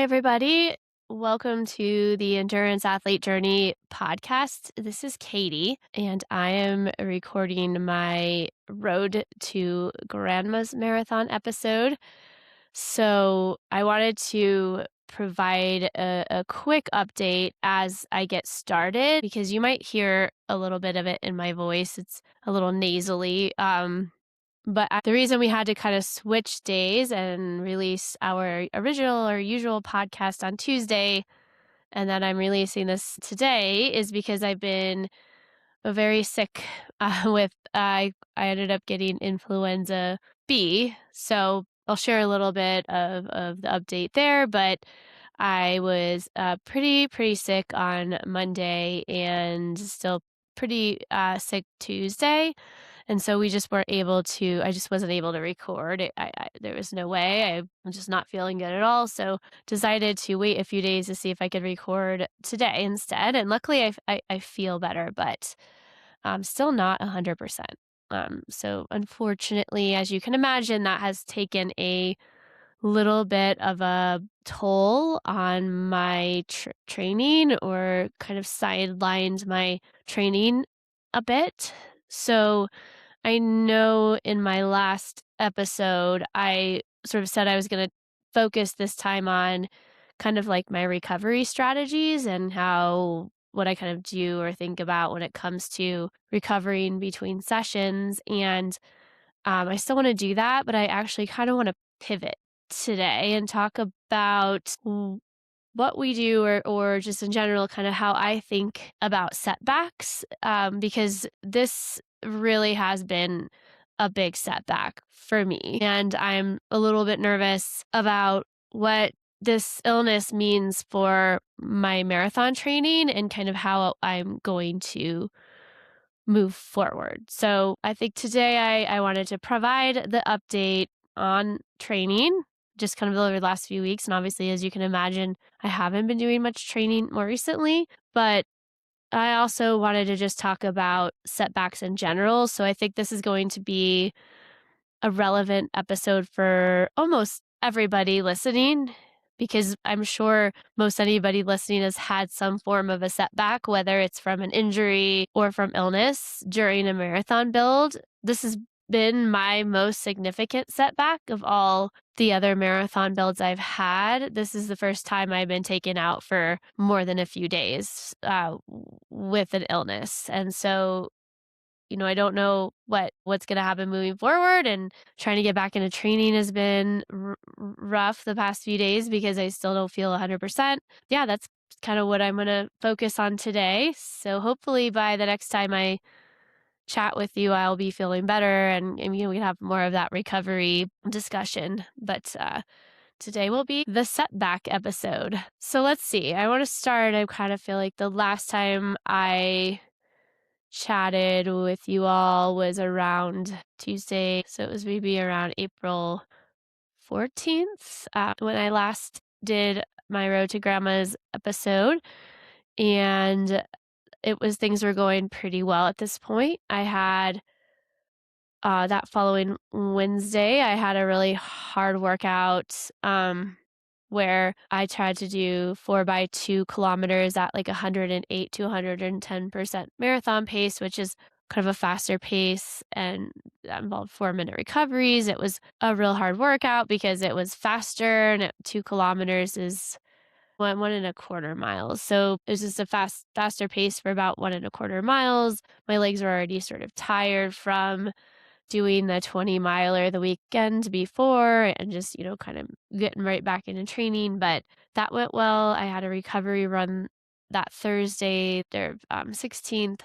everybody. Welcome to the Endurance Athlete Journey podcast. This is Katie, and I am recording my Road to Grandma's Marathon episode. So I wanted to provide a quick update as I get started because you might hear a little bit of it in my voice. It's a little nasally. But the reason we had to kind of switch days and release our original or usual podcast on Tuesday, and then I'm releasing this today, is because I've been very sick with I ended up getting Influenza B. So I'll share a little bit of the update there, but I was pretty sick on Monday and still pretty sick Tuesday. And so we just weren't able to, I just wasn't able to record. There was no way. I'm just not feeling good at all. So decided to wait a few days to see if I could record today instead. And luckily I feel better, but still not 100%. So unfortunately, as you can imagine, that has taken a little bit of a toll on my training or kind of sidelined my training a bit. So I know in my last episode, I sort of said I was going to focus this time on kind of like my recovery strategies and how what I kind of do or think about when it comes to recovering between sessions. And I still want to do that, but I actually kind of want to pivot today and talk about what we do or just in general, kind of how I think about setbacks, because this really has been a big setback for me. And I'm a little bit nervous about what this illness means for my marathon training and kind of how I'm going to move forward. So I think today I wanted to provide the update on training, just kind of over the last few weeks. And obviously, as you can imagine, I haven't been doing much training more recently, but I also wanted to just talk about setbacks in general. So I think this is going to be a relevant episode for almost everybody listening, because I'm sure most anybody listening has had some form of a setback, whether it's from an injury or from illness during a marathon build. This has been my most significant setback of all the other marathon builds I've had. This is the first time I've been taken out for more than a few days with an illness. And so I don't know what's going to happen moving forward, and trying to get back into training has been rough the past few days because I still don't feel 100%. Yeah, that's kind of what I'm going to focus on today. So hopefully by the next time I chat with you, I'll be feeling better and we can have more of that recovery discussion. But today will be the setback episode. So let's see. I want to start. I kind of feel like the last time I chatted with you all was around Tuesday. So it was maybe around April 14th when I last did my Road to Grandma's episode. And things were going pretty well at this point. I had that following Wednesday, I had a really hard workout where I tried to do 4x2 kilometers at like 108 to 110% marathon pace, which is kind of a faster pace, and that involved 4-minute recoveries. It was a real hard workout because it was faster, and 2 kilometers is 1.25 miles. So it was just a faster pace for about 1.25 miles. My legs were already sort of tired from doing the 20-miler the weekend before and just, kind of getting right back into training. But that went well. I had a recovery run that Thursday, their 16th.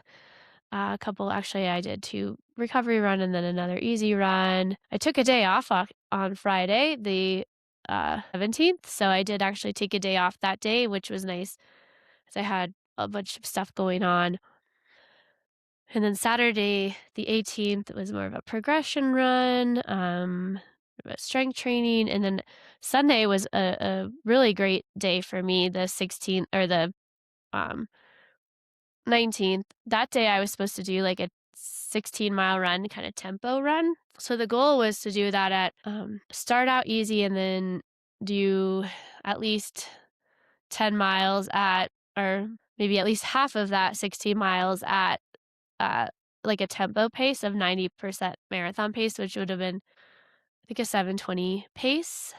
Actually, I did 2 recovery run and then another easy run. I took a day off on Friday, the 17th. So I did actually take a day off that day, which was nice because I had a bunch of stuff going on. And then Saturday, the 18th, was more of a progression run, strength training. And then Sunday was a really great day for me, the 16th or the um, 19th. That day I was supposed to do like a 16-mile run, kind of tempo run. So the goal was to do that at start out easy and then do at least 10 miles at or maybe at least half of that 16 miles at, uh, like a tempo pace of 90% marathon pace, which would have been, I think, a 7:20 pace.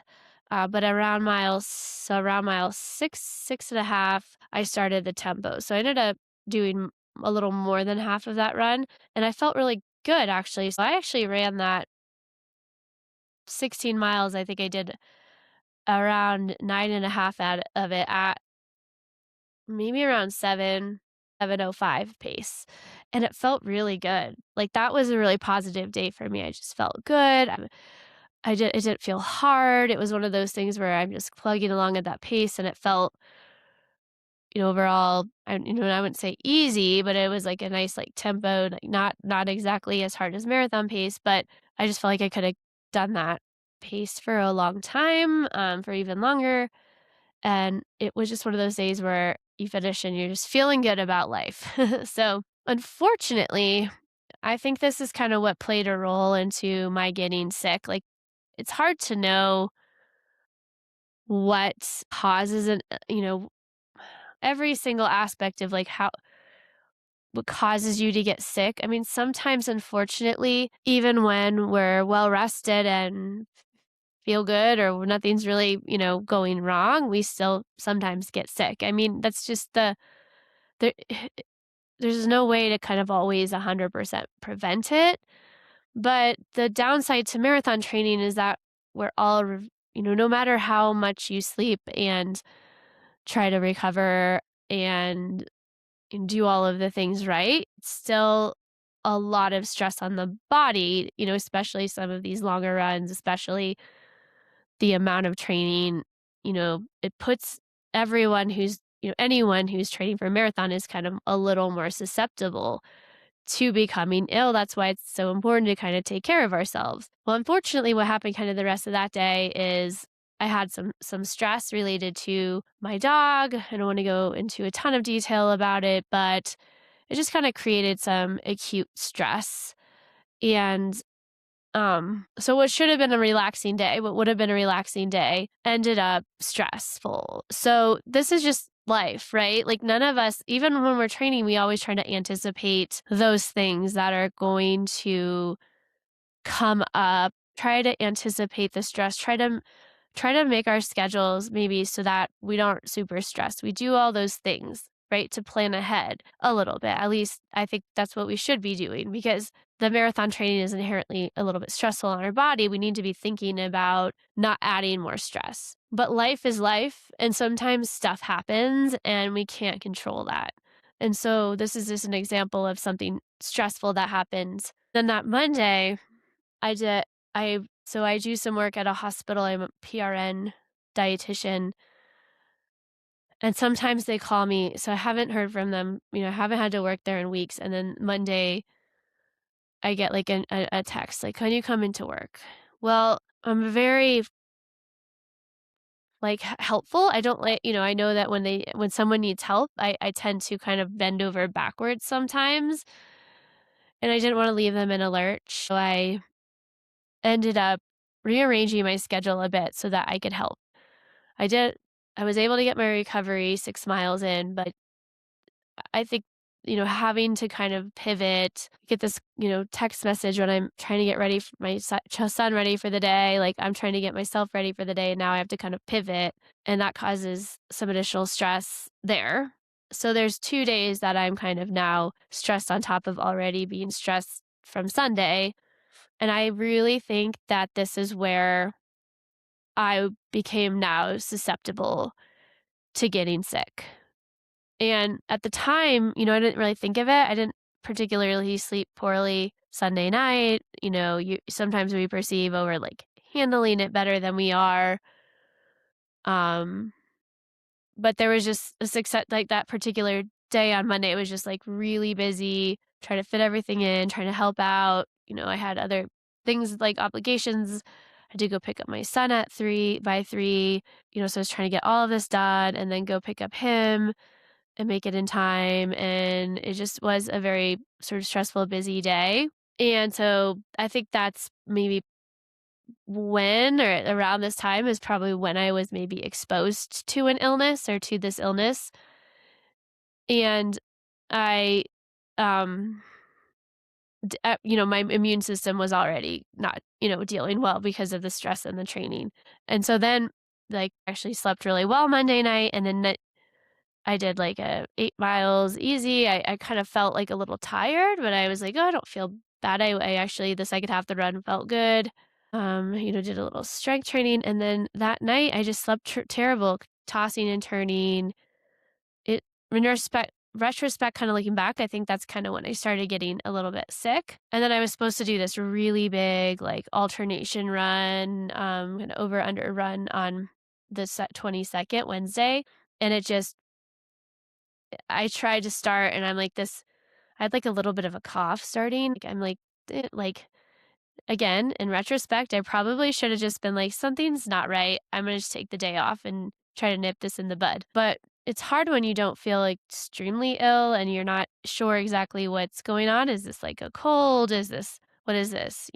But around mile 6, 6.5, I started the tempo. So I ended up doing a little more than half of that run, and I felt really good actually. So I actually ran that 16 miles. I think I did around 9.5 out of it at maybe around 7:05 pace, and it felt really good. Like, that was a really positive day for me. I just felt good. It didn't feel hard. It was one of those things where I'm just plugging along at that pace, and it felt, overall, I wouldn't say easy, but it was like a nice, like, tempo, like, not exactly as hard as marathon pace, but I just felt like I coulda done that pace for a long time, for even longer. And it was just one of those days where you finish and you're just feeling good about life. So, unfortunately, I think this is kind of what played a role into my getting sick. Like, it's hard to know what causes every single aspect of like how what causes you to get sick. I mean, sometimes, unfortunately, even when we're well rested and feel good or when nothing's really, going wrong, we still sometimes get sick. I mean, that's just there there's no way to kind of always 100% prevent it, but the downside to marathon training is that we're all no matter how much you sleep and try to recover and do all of the things right, it's still a lot of stress on the body, especially some of these longer runs, especially the amount of training, it puts everyone anyone who's training for a marathon is kind of a little more susceptible to becoming ill. That's why it's so important to kind of take care of ourselves. Well, unfortunately, what happened kind of the rest of that day is I had some stress related to my dog. I don't want to go into a ton of detail about it, but it just kind of created some acute stress. And so what should have been a relaxing day, what would have been a relaxing day, ended up stressful. So this is just life, right? Like none of us, even when we're training, we always try to anticipate those things that are going to come up, try to anticipate the stress, try to make our schedules maybe so that we don't super stressed. We do all those things, right, to plan ahead a little bit. At least I think that's what we should be doing because the marathon training is inherently a little bit stressful on our body. We need to be thinking about not adding more stress. But life is life, and sometimes stuff happens and we can't control that. And so this is just an example of something stressful that happened. Then that Monday, I did I do some work at a hospital. I'm a PRN dietitian, and sometimes they call me, so I haven't heard from them, I haven't had to work there in weeks, and then Monday, I get, like, a text, like, "Can you come into work?" Well, I'm very, like, helpful. I don't like I know that when someone needs help, I tend to kind of bend over backwards sometimes, and I didn't wanna leave them in a lurch, so I ended up rearranging my schedule a bit so that I could help. I did I was able to get my recovery 6 miles in, but I think, having to kind of pivot, get this, text message when I'm trying to get ready for my son ready for the day, like, I'm trying to get myself ready for the day, and now I have to kind of pivot, and that causes some additional stress there. So there's 2 days that I'm kind of now stressed on top of already being stressed from Sunday, and I really think that this is where I became now susceptible to getting sick. And at the time, I didn't really think of it. I didn't particularly sleep poorly Sunday night. Sometimes we perceive over like handling it better than we are. Um, but there was just a success like that particular day on Monday. It was just like really busy, trying to fit everything in, trying to help out. I had other things like obligations. I had to go pick up my son at 3 by 3. So I was trying to get all of this done and then go pick up him and make it in time, and it just was a very sort of stressful, busy day, and so I think that's maybe when or around this time is probably when I was maybe exposed to an illness or to this illness, and I, um, my immune system was already not, dealing well because of the stress and the training, and so then, like, actually slept really well Monday night, and then I did like a 8 miles easy. I kind of felt like a little tired, but I was like, "Oh, I don't feel bad." I actually the second half of the run felt good. Did a little strength training, and then that night I just slept terrible, tossing and turning. It in retrospect, kind of looking back, I think that's kind of when I started getting a little bit sick. And then I was supposed to do this really big like alternation run, kind of over under run on the 22nd Wednesday, and it just I tried to start and I'm like this I had like a little bit of a cough starting. Like I'm like like again, in retrospect, I probably should have just been like something's not right. I'm going to just take the day off and try to nip this in the bud. But it's hard when you don't feel like extremely ill and you're not sure exactly what's going on. Is this like a cold? Is this what is this?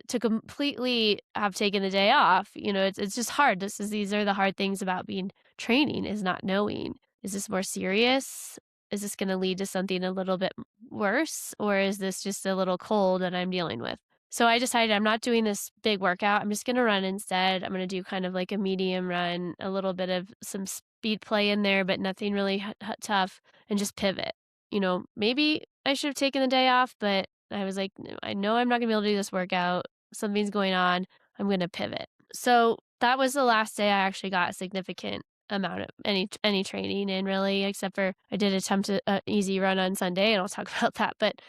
To completely have taken the day off, it's just hard. These are the hard things about being training is not knowing. Is this more serious? Is this going to lead to something a little bit worse? Or is this just a little cold that I'm dealing with? So I decided I'm not doing this big workout. I'm just going to run instead. I'm going to do kind of like a medium run, a little bit of some speed play in there, but nothing really tough, and just pivot. Maybe I should have taken the day off, but I was like, "No, I know I'm not gonna be able to do this workout. Something's going on. I'm gonna pivot." So that was the last day I actually got a significant amount of any training in really, except for I did attempt a easy run on Sunday, and I'll talk about that. But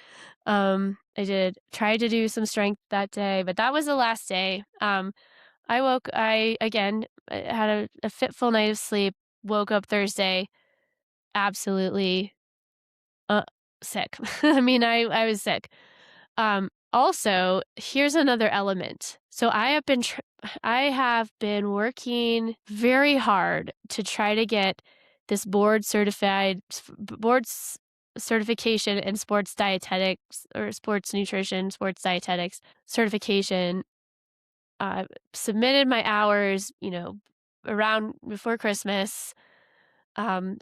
I did try to do some strength that day, but that was the last day. I again I had a fitful night of sleep. Woke up Thursday absolutely uh, sick. I mean, I was sick. Also, here's another element. So I have been working very hard to try to get this certification in sports dietetics or sports nutrition, sports dietetics certification. Uh, Submitted my hours, around before Christmas. Um,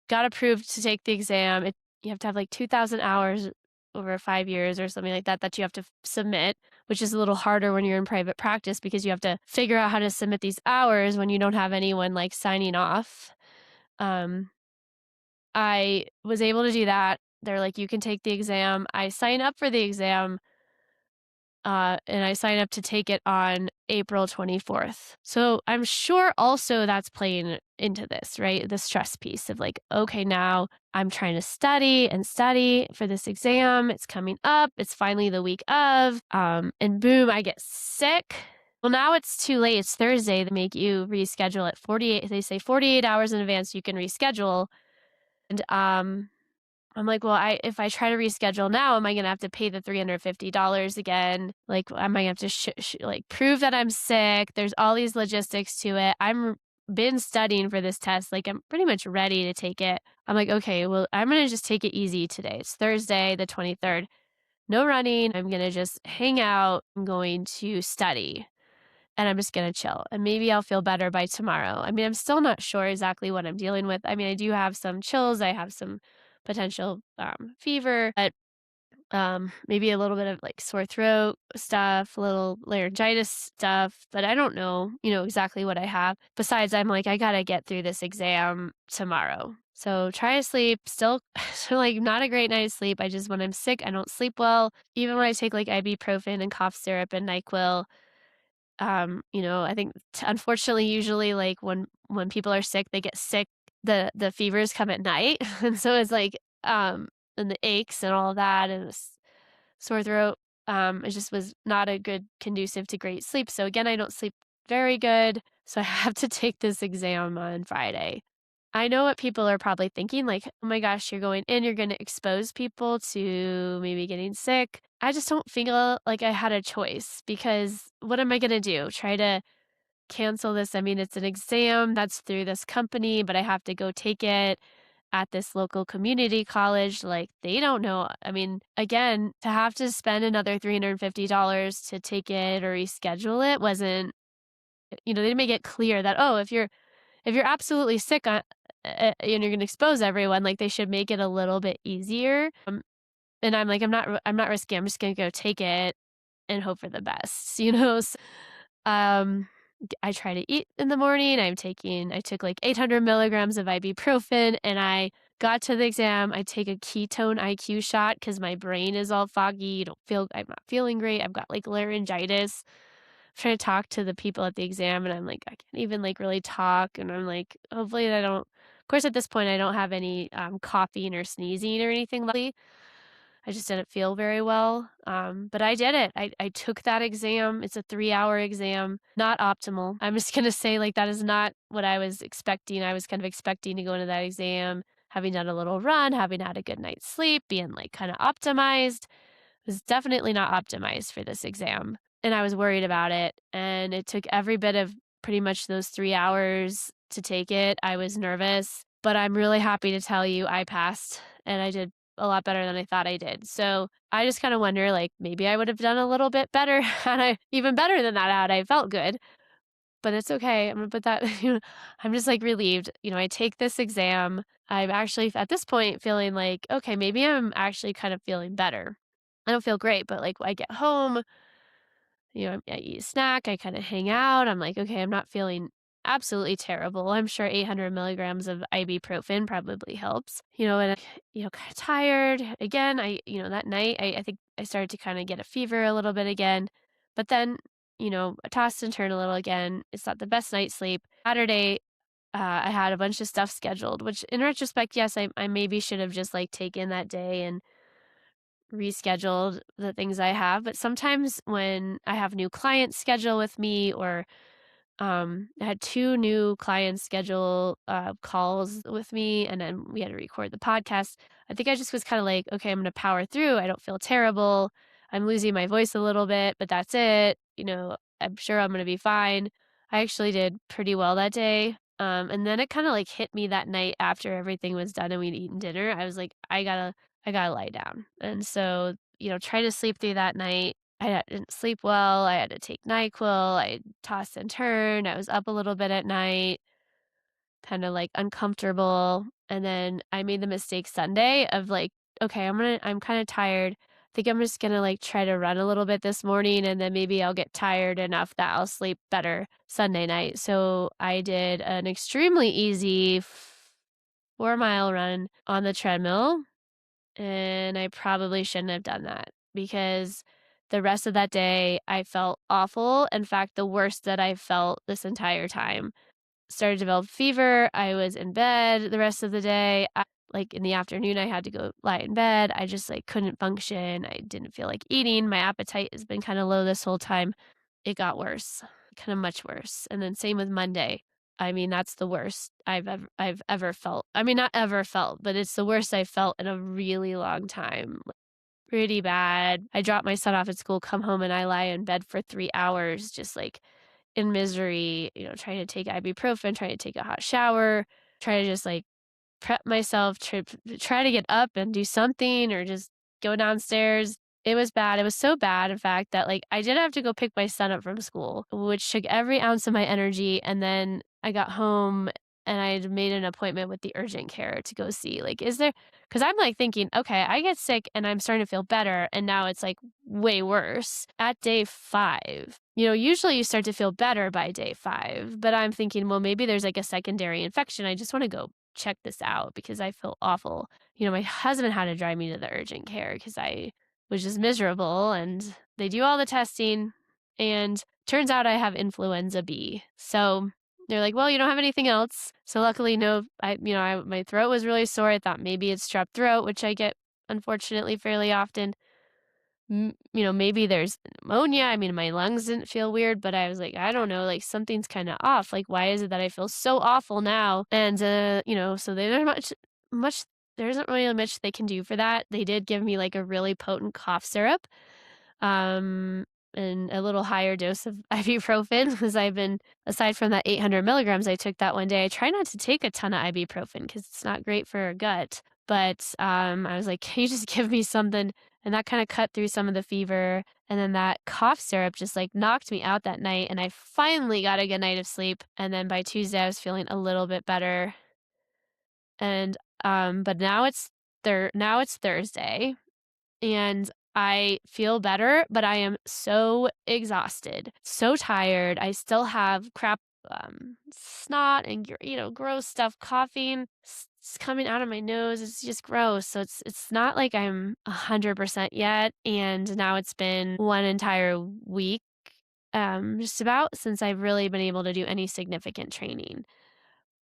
Got approved to take the exam. You have to have like 2,000 hours over 5 years or something like that you have to submit, which is a little harder when you're in private practice because you have to figure out how to submit these hours when you don't have anyone like signing off. Um, I was able to do that. They're like, you can take the exam. I sign up for the exam, and I signed up to take it on April 24th. So I'm sure also that's playing into this, right? The stress piece of like, okay, now I'm trying to study and study for this exam. It's coming up. It's finally the week of, and boom, I get sick. Well, now it's too late. It's Thursday. They make you reschedule at 48. They say 48 hours in advance you can reschedule. And I'm like, "Well, I if I try to reschedule now, am I gonna have to pay the $350 again? Like, am I gonna have to like, prove that I'm sick?" There's all these logistics to it. I'm been studying for this test, like, I'm pretty much ready to take it. I'm like, "Okay, well, I'm gonna just take it easy today. It's Thursday, the 23rd. No running. I'm gonna just hang out. I'm going to study, and I'm just gonna chill, and maybe I'll feel better by tomorrow." I mean, I'm still not sure exactly what I'm dealing with. I mean, I do have some chills. I have some potential fever, but maybe a little bit of like sore throat stuff, a little laryngitis stuff, but I don't know, exactly what I have. Besides, I'm like, I gotta get through this exam tomorrow. So try to sleep. Still, so like not a great night of sleep. When I'm sick, I don't sleep well. Even when I take like ibuprofen and cough syrup and NyQuil, I think unfortunately, usually like when people are sick, they get sick. The fevers come at night, and so it's like and the aches and all of that, and sore throat. It just was not a good conducive to great sleep. So again, I don't sleep very good. So I have to take this exam on Friday. I know what people are probably thinking, like, oh my gosh, you're going in, you're going to expose people to maybe getting sick. I just don't feel like I had a choice because what am I going to do? Try to cancel this? I mean, it's an exam that's through this company, but I have to go take it. at this local community college, like, they don't know. I mean, again, to have to spend another $350 to take it or reschedule it wasn't, they didn't make it clear that, "Oh, if you're absolutely sick, and you're gonna expose everyone," like, they should make it a little bit easier. And I'm like, I'm not risking. I'm just gonna go take it and hope for the best, you know? Um, I try to eat in the morning. I took like 800 milligrams of ibuprofen, and I got to the exam. I take a ketone IQ shot because my brain is all foggy. I'm not feeling great. I've got like laryngitis. I'm trying to talk to the people at the exam, and I'm like, I can't even like really talk. And I'm like, hopefully I don't, of course, at this point, I don't have any coughing or sneezing or anything. I just didn't feel very well. But I did it. I took that exam. It's a 3-hour exam. Not optimal. I'm just gonna say like that is not what I was expecting. I was kind of expecting to go into that exam, having done a little run, having had a good night's sleep, being like kind of optimized. Was definitely not optimized for this exam. And I was worried about it. And it took every bit of pretty much those 3 hours to take it. I was nervous, but I'm really happy to tell you I passed and I did a lot better than I thought I did. So I just kind of wonder, like, maybe I would have done a little bit better had I even better than that had I felt good. But it's okay. I'm gonna put that, I'm just like relieved. I take this exam. I'm actually at this point feeling like, okay, maybe I'm actually kind of feeling better. I don't feel great, but like I get home, I eat a snack, I kind of hang out. I'm like, okay, I'm not feeling absolutely terrible. I'm sure 800 milligrams of ibuprofen probably helps, and, kind of tired. Again, that night, I think I started to kind of get a fever a little bit again. But then, I tossed and turned a little again. It's not the best night's sleep. Saturday, I had a bunch of stuff scheduled, which in retrospect, yes, I maybe should have just like taken that day and rescheduled the things I have. But sometimes when I have new clients schedule with me, or I had two new clients schedule calls with me, and then we had to record the podcast. I think I just was kind of like, okay, I'm going to power through. I don't feel terrible. I'm losing my voice a little bit, but that's it. I'm sure I'm going to be fine. I actually did pretty well that day. And then it kind of like hit me that night after everything was done and we'd eaten dinner. I was like, I gotta lie down. And so, try to sleep through that night. Didn't sleep well. I had to take NyQuil. I tossed and turned. I was up a little bit at night, kind of like uncomfortable. And then I made the mistake Sunday of like, okay, I'm kind of tired. I think I'm just gonna like try to run a little bit this morning, and then maybe I'll get tired enough that I'll sleep better Sunday night. So I did an extremely easy 4-mile run on the treadmill, and I probably shouldn't have done that because the rest of that day I felt awful. In fact, the worst that I felt this entire time. Started to develop fever. I was in bed the rest of the day. Like in the afternoon, I had to go lie in bed. I just like couldn't function. I didn't feel like eating. My appetite has been kind of low this whole time. It got worse, kind of much worse. And then same with Monday. I mean, that's the worst I've ever felt. I mean, not ever felt, but it's the worst I've felt in a really long time. Like, pretty bad. I drop my son off at school, come home, and I lie in bed for 3 hours, just like in misery, trying to take ibuprofen, trying to take a hot shower, trying to just like prep myself, try to get up and do something or just go downstairs. It was bad. It was so bad, in fact, that like I did have to go pick my son up from school, which took every ounce of my energy. And then I got home and I had made an appointment with the urgent care to go see, like, is there, because I'm like thinking, okay, I get sick and I'm starting to feel better. And now it's like way worse at day 5. Usually you start to feel better by day 5, but I'm thinking, well, maybe there's like a secondary infection. I just want to go check this out because I feel awful. My husband had to drive me to the urgent care because I was just miserable, and they do all the testing, and turns out I have influenza B. So they're like, well, you don't have anything else. So luckily, no, my throat was really sore. I thought maybe it's strep throat, which I get unfortunately fairly often. Maybe there's pneumonia. I mean, my lungs didn't feel weird, but I was like, I don't know, like something's kind of off. Like, why is it that I feel so awful now? And, so there's much, there isn't really much they can do for that. They did give me like a really potent cough syrup. Um, and a little higher dose of ibuprofen because I've been aside from that 800 milligrams I took that one day, I try not to take a ton of ibuprofen because it's not great for our gut. But I was like, can you just give me something? And that kind of cut through some of the fever. And then that cough syrup just like knocked me out that night. And I finally got a good night of sleep. And then by Tuesday, I was feeling a little bit better. And but now it's Thursday and I feel better, but I am so exhausted, so tired. I still have crap, snot and gross stuff coughing. It's coming out of my nose. It's just gross. So it's not like I'm 100% yet. And now it's been one entire week, just about since I've really been able to do any significant training.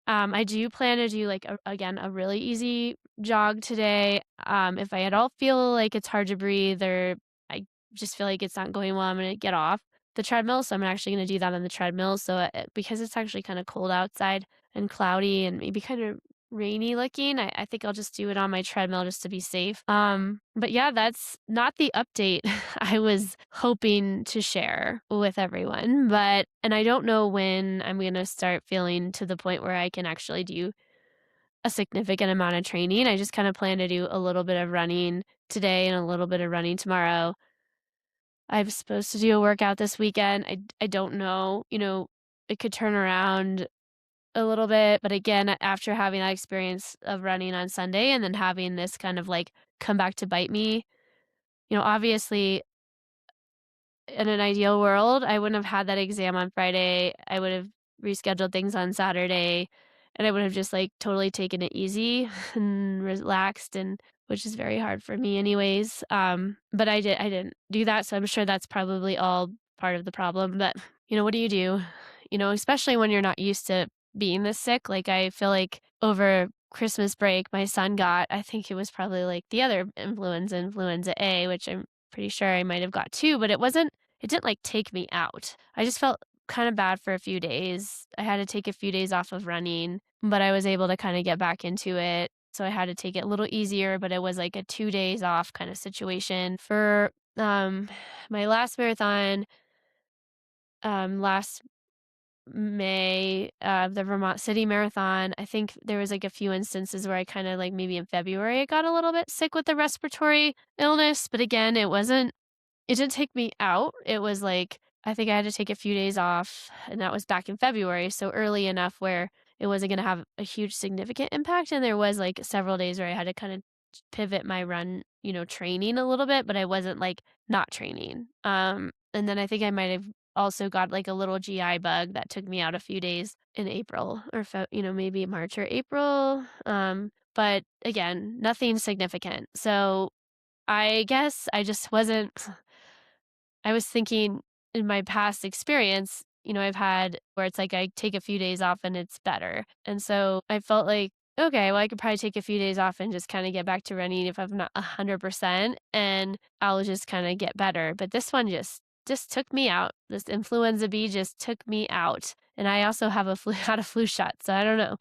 I do plan to do like again a really easy jog today. If I at all feel like it's hard to breathe or I just feel like it's not going well, I'm gonna get off the treadmill. So I'm actually gonna do that on the treadmill. So because it's actually kind of cold outside and cloudy and maybe kind of rainy looking, I think I'll just do it on my treadmill just to be safe. But yeah, that's not the update I was hoping to share with everyone. And I don't know when I'm going to start feeling to the point where I can actually do a significant amount of training. I just kind of plan to do a little bit of running today and a little bit of running tomorrow. I'm supposed to do a workout this weekend. I don't know, it could turn around a little bit, but again, after having that experience of running on Sunday and then having this kind of like come back to bite me, obviously in an ideal world, I wouldn't have had that exam on Friday. I would have rescheduled things on Saturday and I would have just like totally taken it easy and relaxed and which is very hard for me anyways. But I didn't do that, so I'm sure that's probably all part of the problem. But what do you do? Especially when you're not used to being this sick. Like I feel like over Christmas break, my son got, I think it was probably like the other influenza A, which I'm pretty sure I might have got too, but it didn't like take me out. I just felt kind of bad for a few days. I had to take a few days off of running, but I was able to kind of get back into it. So I had to take it a little easier, but it was like a 2 days off kind of situation for my last marathon last May, the Vermont City Marathon. I think there was like a few instances where I kind of like maybe in February I got a little bit sick with the respiratory illness, but again, it didn't take me out. It was like I think I had to take a few days off, and that was back in February, so early enough where it wasn't going to have a huge significant impact. And there was like several days where I had to kind of pivot my run, training a little bit, but I wasn't like not training. And then I think I might have also got like a little GI bug that took me out a few days in April or maybe March or April. But again, nothing significant. So I guess I just wasn't I was thinking in my past experience, I've had where it's like I take a few days off and it's better. And so I felt like, okay, well, I could probably take a few days off and just kind of get back to running if I'm not 100% and I'll just kind of get better. But this one just took me out. This influenza B just took me out. And I also have had a flu shot, so I don't know.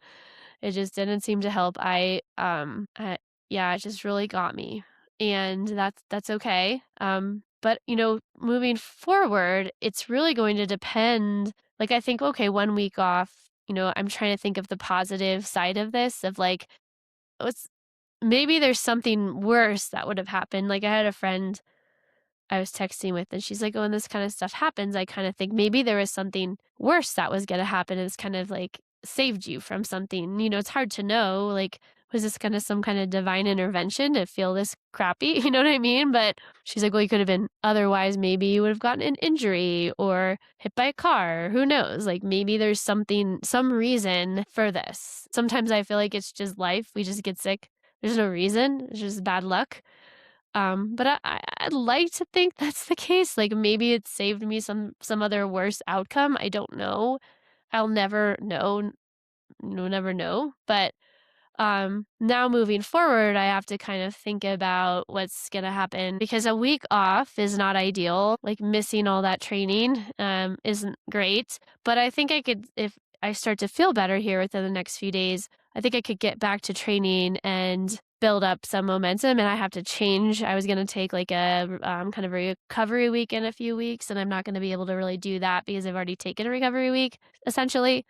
It just didn't seem to help. Yeah, it just really got me. And that's okay. But moving forward, it's really going to depend. Like I think, okay, 1 week off, I'm trying to think of the positive side of this of like, it's maybe there's something worse that would have happened. Like I had a friend I was texting with, and she's like, "Oh, when this kind of stuff happens, I kind of think maybe there was something worse that was going to happen. And it's kind of like saved you from something. It's hard to know. Like, was this kind of some kind of divine intervention to feel this crappy? You know what I mean?" But she's like, "Well, you could have been otherwise. Maybe you would have gotten an injury or hit by a car. Who knows? Like, maybe there's some reason for this. Sometimes I feel like it's just life. We just get sick. There's no reason. It's just bad luck." But I'd like to think that's the case. Like maybe it saved me some other worse outcome. I don't know. I'll never know. Never know. But now moving forward, I have to kind of think about what's gonna happen because a week off is not ideal. Like missing all that training isn't great. But I think I could if I start to feel better here within the next few days. I think I could get back to training and build up some momentum, and I have to change. I was gonna take like a kind of a recovery week in a few weeks, and I'm not gonna be able to really do that because I've already taken a recovery week, essentially.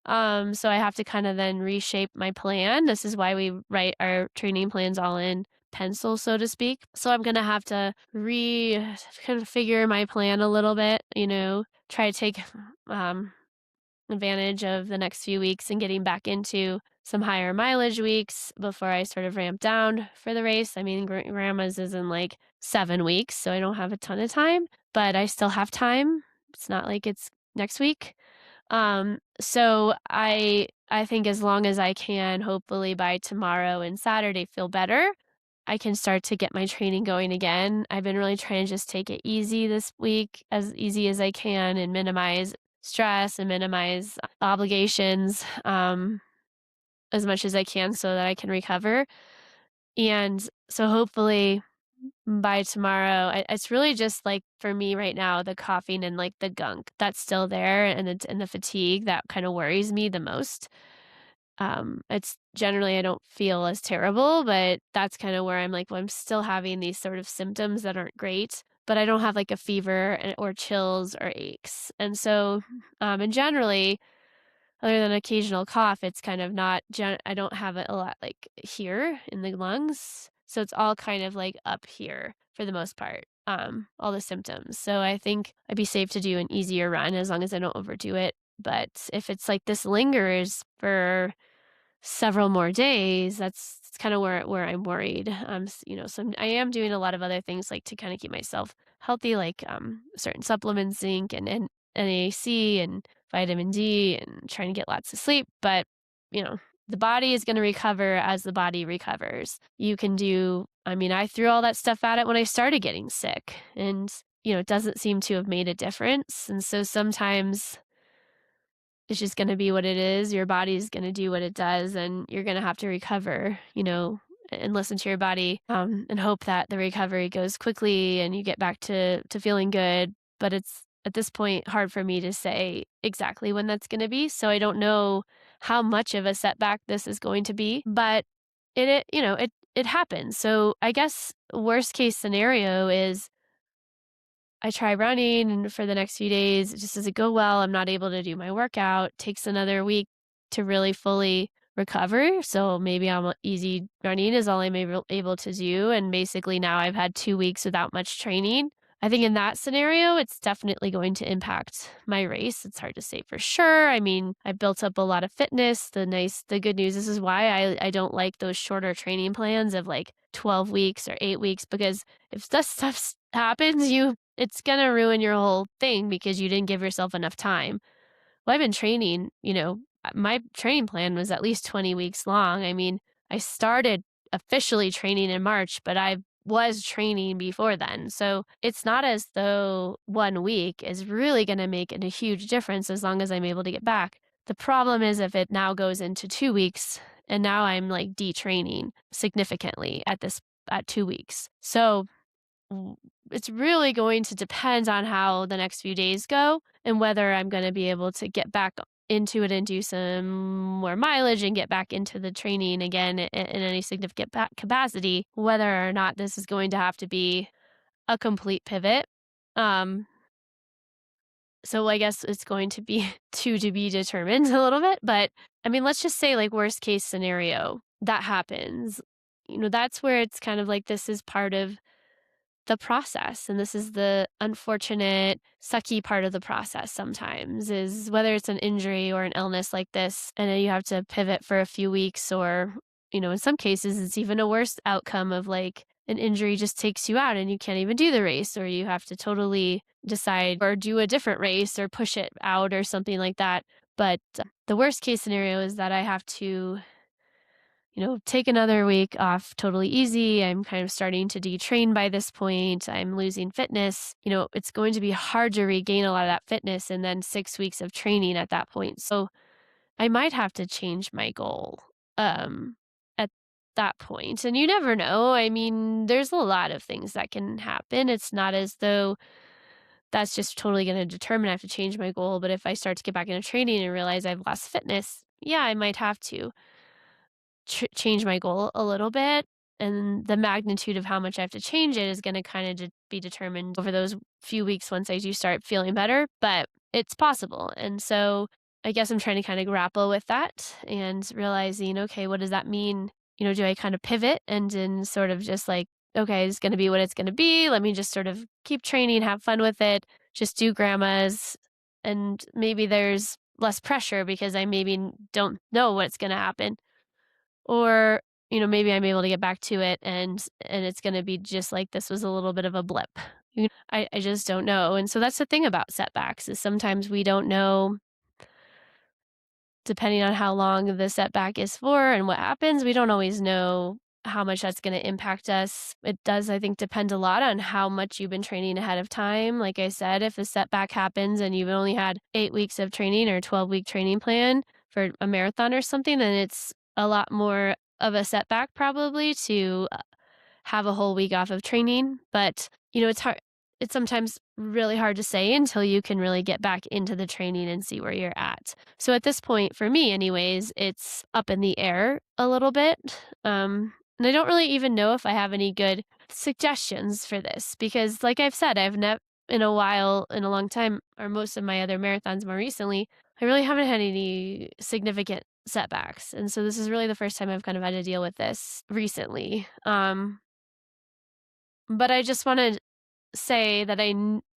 So I have to kind of then reshape my plan. This is why we write our training plans all in pencil, so to speak. So I'm gonna have to reconfigure my plan a little bit, try to take um advantage of the next few weeks and getting back into some higher mileage weeks before I sort of ramp down for the race. I mean, grandma's is in like 7 weeks, so I don't have a ton of time, but I still have time. It's not like it's next week. So I think as long as I can, hopefully by tomorrow and Saturday, feel better, I can start to get my training going again. I've been really trying to just take it easy this week, as easy as I can, and minimize stress and minimize obligations as much as I can so that I can recover. And so hopefully by tomorrow, it's really just like for me right now, the coughing and like the gunk that's still there and the fatigue that kind of worries me the most. It's generally I don't feel as terrible, but that's kind of where I'm like, well, I'm still having these sort of symptoms that aren't great, but I don't have like a fever or chills or aches. And so, and generally, other than occasional cough, it's kind of not I don't have it a lot like here in the lungs. So it's all kind of like up here for the most part. All the symptoms. So I think I'd be safe to do an easier run as long as I don't overdo it. But if it's like this lingers for several more days, that's kind of where I'm worried. I am doing a lot of other things like to kind of keep myself healthy, like certain supplements, zinc and NAC and vitamin D, and trying to get lots of sleep. But you know, the body is going to recover as the body recovers. You can do. I mean, I threw all that stuff at it when I started getting sick, and it doesn't seem to have made a difference. And so sometimes it's just gonna be what it is. Your body's gonna do what it does, and you're gonna have to recover, and listen to your body, and hope that the recovery goes quickly and you get back to feeling good. But it's at this point hard for me to say exactly when that's gonna be. So I don't know how much of a setback this is going to be, but it happens. So I guess worst case scenario is I try running and for the next few days. It just doesn't go well. I'm not able to do my workout. Takes another week to really fully recover. So maybe easy running is all I'm able to do. And basically now I've had 2 weeks without much training. I think in that scenario, it's definitely going to impact my race. It's hard to say for sure. I mean, I built up a lot of fitness. The good news, this is why I don't like those shorter training plans of like 12 weeks or 8 weeks, because if that stuff happens, it's gonna ruin your whole thing because you didn't give yourself enough time. Well, I've been training, my training plan was at least 20 weeks long. I mean, I started officially training in March, but I was training before then. So it's not as though 1 week is really going to make a huge difference as long as I'm able to get back. The problem is if it now goes into 2 weeks and now I'm like detraining significantly at 2 weeks. So w- it's really going to depend on how the next few days go and whether I'm going to be able to get back into it and do some more mileage and get back into the training again in any significant capacity, whether or not this is going to have to be a complete pivot. Um, so I guess it's going to be to be determined a little bit, but I mean, let's just say like worst case scenario that happens. That's where it's kind of like this is part of the process. And this is the unfortunate, sucky part of the process sometimes is whether it's an injury or an illness like this, and then you have to pivot for a few weeks, or, in some cases, it's even a worse outcome of like an injury just takes you out and you can't even do the race, or you have to totally decide or do a different race or push it out or something like that. But the worst case scenario is that I have to take another week off totally easy. I'm kind of starting to detrain by this point. I'm losing fitness. It's going to be hard to regain a lot of that fitness and then 6 weeks of training at that point. So I might have to change my goal at that point. And you never know. I mean, there's a lot of things that can happen. It's not as though that's just totally going to determine I have to change my goal. But if I start to get back into training and realize I've lost fitness, yeah, I might have to. change my goal a little bit, and the magnitude of how much I have to change it is gonna kinda be determined over those few weeks once I do start feeling better, but it's possible, and so I guess I'm trying to kinda grapple with that and realizing, "Okay, what does that mean?" Do I kinda pivot and then sort of just like, "Okay, it's gonna be what it's gonna be. Let me just sort of keep training, have fun with it, just do grandma's," and maybe there's less pressure because I maybe don't know what's gonna happen. Or, maybe I'm able to get back to it and it's gonna be just like this was a little bit of a blip. I just don't know. And so that's the thing about setbacks is sometimes we don't know, depending on how long the setback is for and what happens, we don't always know how much that's going to impact us. It does, I think, depend a lot on how much you've been training ahead of time. Like I said, if a setback happens and you've only had 8 weeks of training or 12-week training plan for a marathon or something, then it's a lot more of a setback probably to have a whole week off of training. But, it's hard. It's sometimes really hard to say until you can really get back into the training and see where you're at. So at this point, for me, anyways, it's up in the air a little bit. And I don't really even know if I have any good suggestions for this because, like I've said, I've never in a while, in a long time, or most of my other marathons more recently, I really haven't had any significant setbacks. And so this is really the first time I've kind of had to deal with this recently. But I just want to say that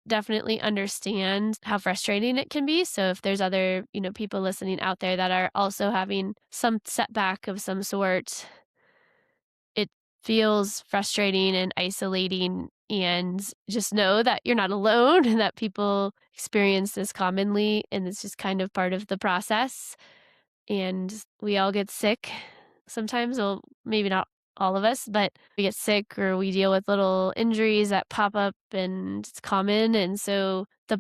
definitely understand how frustrating it can be. So if there's other, people listening out there that are also having some setback of some sort, it feels frustrating and isolating. And just know that you're not alone and that people experience this commonly. And it's just kind of part of the process. And we all get sick sometimes. Well, maybe not all of us, but we get sick or we deal with little injuries that pop up and it's common. And so the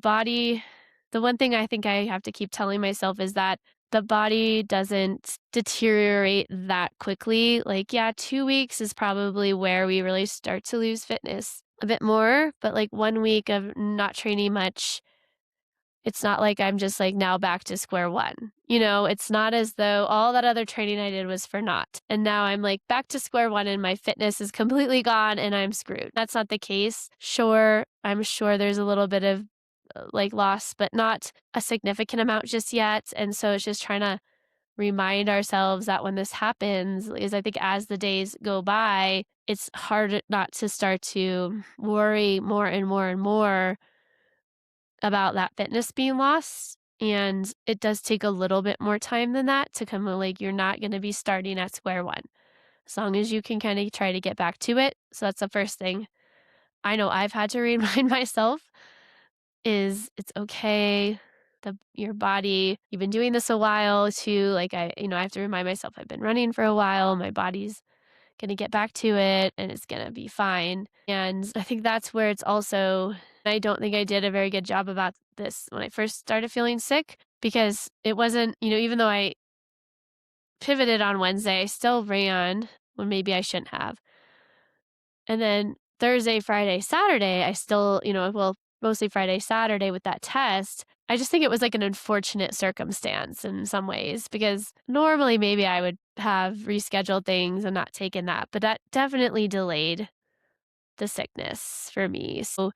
one thing I think I have to keep telling myself is that the body doesn't deteriorate that quickly. Like, yeah, 2 weeks is probably where we really start to lose fitness a bit more. But like 1 week of not training much, it's not like I'm just like now back to square one. It's not as though all that other training I did was for naught. And now I'm like back to square one and my fitness is completely gone and I'm screwed. That's not the case. Sure, I'm sure there's a little bit of like loss, but not a significant amount just yet. And so it's just trying to remind ourselves that when this happens, is I think as the days go by, it's hard not to start to worry more and more and more about that fitness being lost, and it does take a little bit more time than that to come like, you're not gonna be starting at square one, as long as you can kinda try to get back to it, so that's the first thing I know I've had to remind myself is it's okay, your body you've been doing this a while too, like, I have to remind myself I've been running for a while, my body's gonna get back to it and it's gonna be fine. And I think that's where it's also, I don't think I did a very good job about this when I first started feeling sick because it wasn't, even though I pivoted on Wednesday, I still ran when maybe I shouldn't have. And then Thursday, Friday, Saturday, I still, well, mostly Friday, Saturday with that test. I just think it was like an unfortunate circumstance in some ways because normally maybe I would have rescheduled things and not taken that, but that definitely delayed the sickness for me. So,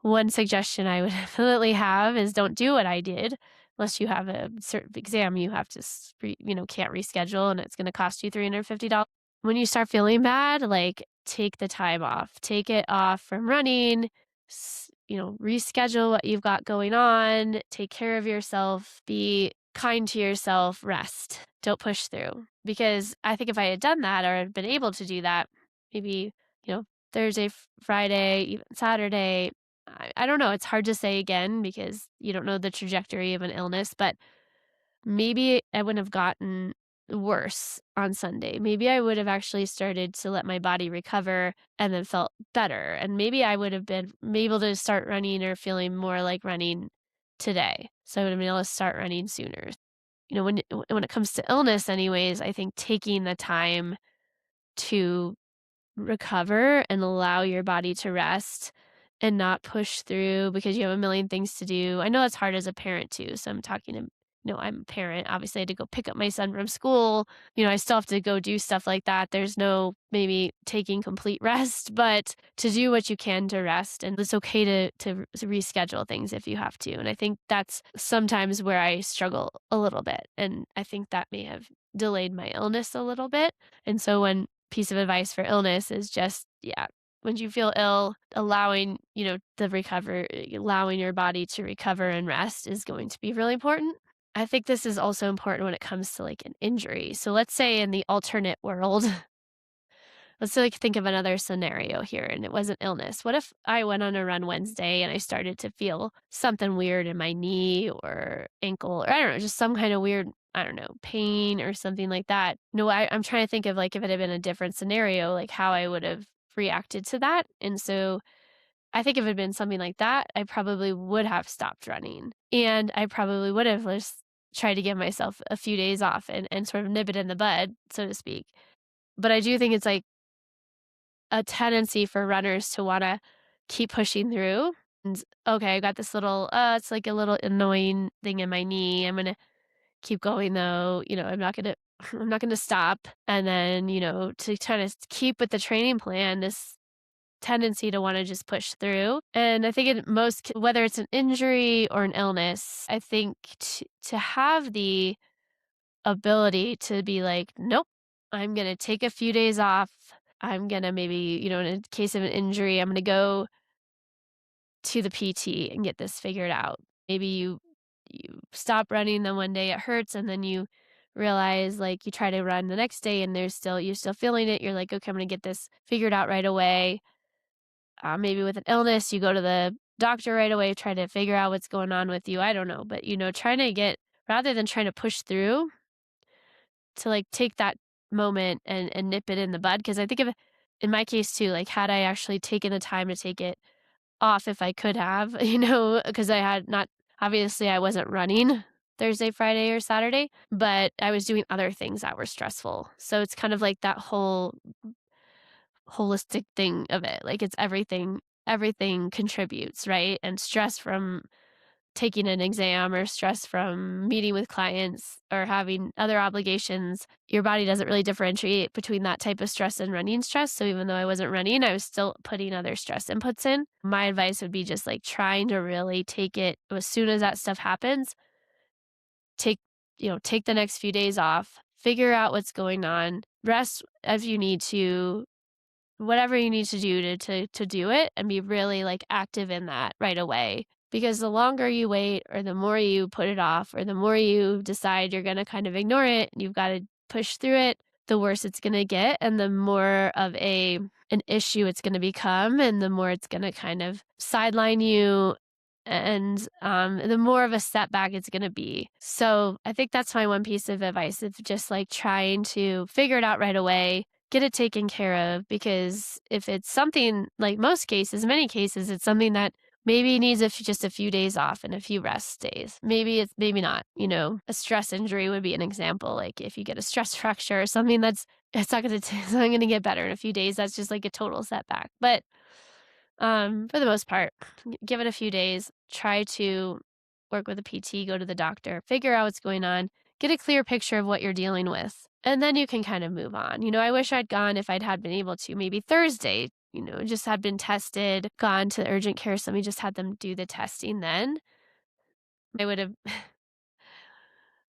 one suggestion I would definitely have is don't do what I did unless you have a certain exam you have to, can't reschedule and it's going to cost you $350. When you start feeling bad, like take the time off, take it off from running, reschedule what you've got going on, take care of yourself, be kind to yourself, rest, don't push through. Because I think if I had done that or had been able to do that, maybe, you know, Thursday, Friday, even Saturday, I don't know. It's hard to say again because you don't know the trajectory of an illness, but maybe I wouldn't have gotten worse on Sunday. Maybe I would have actually started to let my body recover and then felt better. And maybe I would have been able to start running or feeling more like running today. So I would have been able to start running sooner. When it comes to illness anyways, I think taking the time to recover and allow your body to rest and not push through because you have a million things to do. I know that's hard as a parent too, so I'm talking to I'm a parent. Obviously, I had to go pick up my son from school. I still have to go do stuff like that. There's no maybe taking complete rest, but to do what you can to rest. And it's okay to reschedule things if you have to. And I think that's sometimes where I struggle a little bit. And I think that may have delayed my illness a little bit. And so one piece of advice for illness is just, yeah, when you feel ill, allowing, the recover, allowing your body to recover and rest is going to be really important. I think this is also important when it comes to like an injury. So let's say in the alternate world, let's like think of another scenario here and it was an illness. What if I went on a run Wednesday and I started to feel something weird in my knee or ankle or I don't know, just some kind of weird, I don't know, pain or something like that. No, I'm trying to think of like if it had been a different scenario, like how I would have reacted to that. And so I think if it had been something like that, I probably would have stopped running. And I probably would have just tried to give myself a few days off and sort of nip it in the bud, so to speak. But I do think it's like a tendency for runners to want to keep pushing through. And okay, I got this little, it's like a little annoying thing in my knee. I'm going to keep going though. I'm not going to, I'm not going to stop. And then, to try to keep with the training plan, this tendency to want to just push through. And I think in most, whether it's an injury or an illness, I think to have the ability to be like, nope, I'm going to take a few days off. I'm going to maybe, in a case of an injury, I'm going to go to the PT and get this figured out. Maybe you stop running, then one day it hurts, and then you realize like you try to run the next day and you're still feeling it. You're like, okay, I'm going to get this figured out right away. Maybe with an illness, you go to the doctor right away, try to figure out what's going on with you. I don't know, but trying to get rather than trying to push through to like take that moment and nip it in the bud. Cause I think of in my case too, like had I actually taken the time to take it off if I could have, because I had not, obviously I wasn't running Thursday, Friday, or Saturday, but I was doing other things that were stressful. So it's kind of like that whole holistic thing of it. Like it's everything contributes, right? And stress from taking an exam or stress from meeting with clients or having other obligations, your body doesn't really differentiate between that type of stress and running stress. So even though I wasn't running, I was still putting other stress inputs in. My advice would be just like trying to really take it as soon as that stuff happens, take, take the next few days off, figure out what's going on, rest if you need to, whatever you need to do to do it and be really like active in that right away. Because the longer you wait or the more you put it off or the more you decide you're going to kind of ignore it, you've got to push through it, the worse it's going to get and the more of an issue it's going to become and the more it's going to kind of sideline you and the more of a setback it's going to be. So I think that's my one piece of advice of just like trying to figure it out right away, get it taken care of. Because if it's something like many cases, it's something that maybe needs just a few days off and a few rest days. Maybe not, a stress injury would be an example. Like if you get a stress fracture or something it's not going to, it's not going to get better in a few days. That's just like a total setback. But for the most part, give it a few days, try to work with a PT, go to the doctor, figure out what's going on, get a clear picture of what you're dealing with, and then you can kind of move on. I wish I'd gone if I'd had been able to, maybe Thursday, just had been tested, gone to urgent care, somebody just had them do the testing then. I would have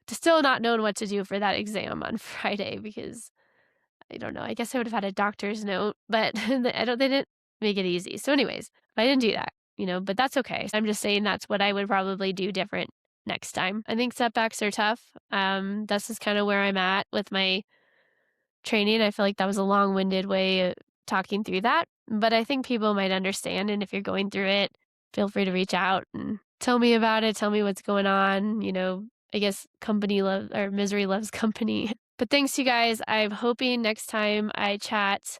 still not known what to do for that exam on Friday because I don't know. I guess I would have had a doctor's note, but they didn't make it easy. So anyways, I didn't do that, but that's okay. I'm just saying that's what I would probably do different next time. I think setbacks are tough. That's just kind of where I'm at with my training. I feel like that was a long-winded way of talking through that, but I think people might understand. And if you're going through it, feel free to reach out and tell me about it. Tell me what's going on. I guess company love or misery loves company. But thanks, you guys. I'm hoping next time I chat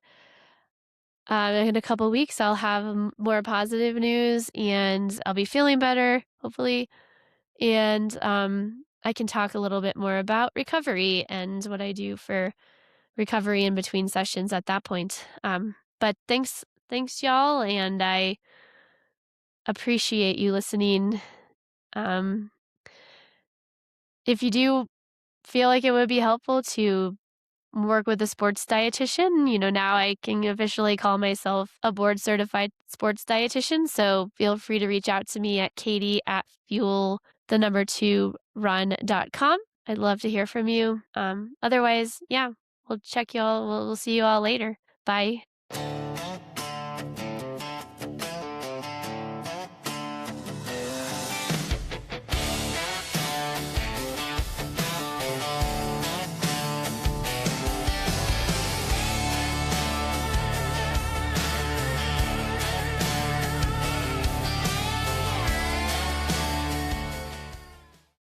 in a couple weeks, I'll have more positive news and I'll be feeling better, hopefully. And I can talk a little bit more about recovery and what I do for recovery in between sessions at that point. But thanks, y'all. And I appreciate you listening. Um, if you do feel like it would be helpful to work with a sports dietitian, now I can officially call myself a board certified sports dietitian. So feel free to reach out to me at Katie at fuel the number 2run.com. I'd love to hear from you. Otherwise, yeah, we'll check y'all. We'll see you all later. Bye.